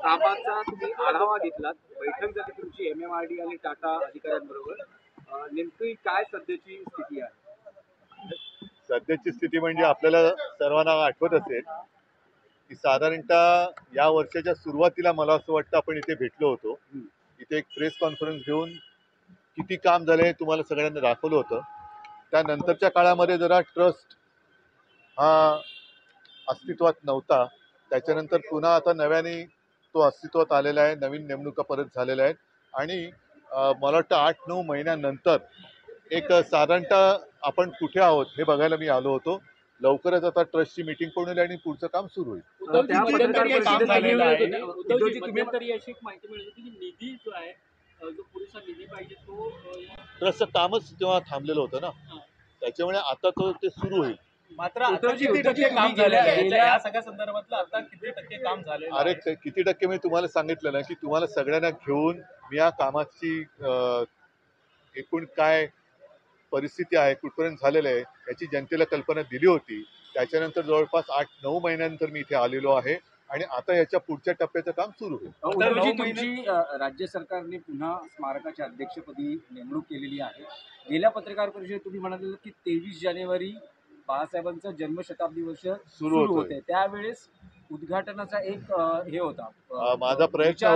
कामाचा तुम्ही आढावा घेतलात, बैठक झाली तुमची MMRD आणि टाटा अधिकाऱ्यांबरोबर. नेमकी काय सध्याची स्थिती आहे? सध्याची स्थिती म्हणजे आपल्याला सर्वांना आठवत असेल की साधारणतः या वर्षाच्या सुरुवातीला मला असं वाटतं आपण इथे भेटलो होतो. इथे एक प्रेस कॉन्फरन्स घेऊन किती काम झालंय तुम्हाला सगळ्यांना दाखवलं होतं. त्यानंतरच्या काळामध्ये जरा ट्रस्ट हा अस्तित्वात नव्हता. त्याच्यानंतर पुन्हा आता नव्याने तो अस्तित्वात आलेला आहे. नवीन नेमणुका परत झालेल्या आहेत आणि मला वाटतं 8-9 महिन्यानंतर एक साधारणतः आपण कुठे आहोत हे बघायला मी आलो होतो. लवकरच आता ट्रस्टची मीटिंग पण होईल आणि पुढचं काम सुरू होईल. मध्यंतरी अशी एक माहिती मिळाली की निधी जो आहे, जो पुरेसा निधी पाहिजे तो ट्रस्टचं कामच जेव्हा थांबलेलं होतं ना, त्याच्यामुळे आता ते सुरू होईल. मात्र आता किती टक्के काम झाले आहे या सगळ्या संदर्भातलं, आता किती टक्के काम झाले? अरे किती टक्के मी तुम्हाला सांगितलं ना की तुम्हाला सगळ्यांना घेऊन मी या कामाची एकूण काय परिस्थिती आहे, कुठपर्यंत झालेलं आहे याची जनतेला कल्पना दिली होती. त्याच्यानंतर जवळपास 8-9 महिन्यानंतर मी इथे आलेलो आहे आणि आता याच्या पुढच्या टप्प्याचं काम सुरू होईल. तुमची राज्य सरकारने पुन्हा स्मारकाच्या अध्यक्षपदी नेमणूक केलेली आहे. गेल्या पत्रकार परिषदेत तुम्ही म्हणाले की 23 जानेवारी बाळासाहेबांचं जन्मशताब्दी वर्ष सुरू होते, त्यावेळेस उद्घाटनाचा एक हे होता, माझा प्रयत्न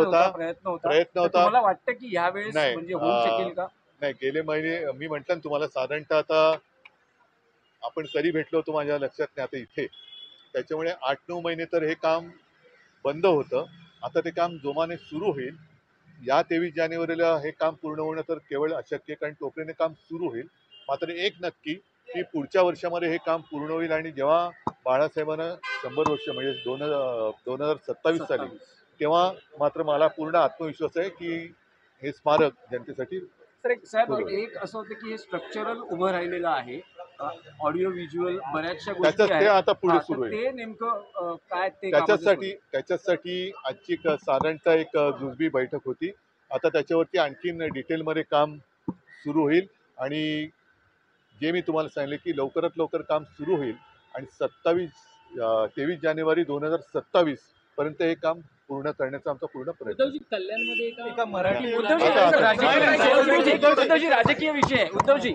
होता. मला वाटतं की यावेळेस म्हणजे होऊ शकेल का? नाही, गेले महिने मी म्हटलं ना तुम्हाला, साधारणतः आता आपण कधी भेटलो होतो माझ्या लक्षात नाही आता इथे. त्याच्यामुळे 8-9 महिने तर हे काम बंद होतं. आता ते काम जोमाने सुरू होईल. या 23 जानेवारीला हे काम पूर्ण होणं तर केवळ अशक्य, कारण टोपरीने काम सुरू होईल. मात्र एक नक्की की पुढच्या वर्षामध्ये हे काम पूर्ण होईल आणि जेव्हा बाळासाहेबांना 100 वर्ष म्हणजे 2027 साली, तेव्हा मात्र मला पूर्ण आत्मविश्वास आहे की हे स्मारक जनतेसाठी. साहेब, एक असं होतं की हे स्ट्रक्चरल उभं राहिलेलं आहे, ऑडिओ व्हिज्युअल बऱ्याचशा गोष्टी आहेत, आता पुढे सुरू होईल. ते नेमकं काय ते त्याच्यासाठी आजची साधारणतः एक जुजबी बैठक होती. आता त्याच्यावरती आणखीन डिटेलमध्ये काम सुरू होईल आणि जे मी तुम्हाला सांगितले की लवकरात लवकर काम सुरू होईल आणि 23 जानेवारी 2027 पर्यंत हे काम पूर्ण करण्याचा आमचा पूर्ण प्रयत्न. एका मराठी राजकीय विषय उद्धवजी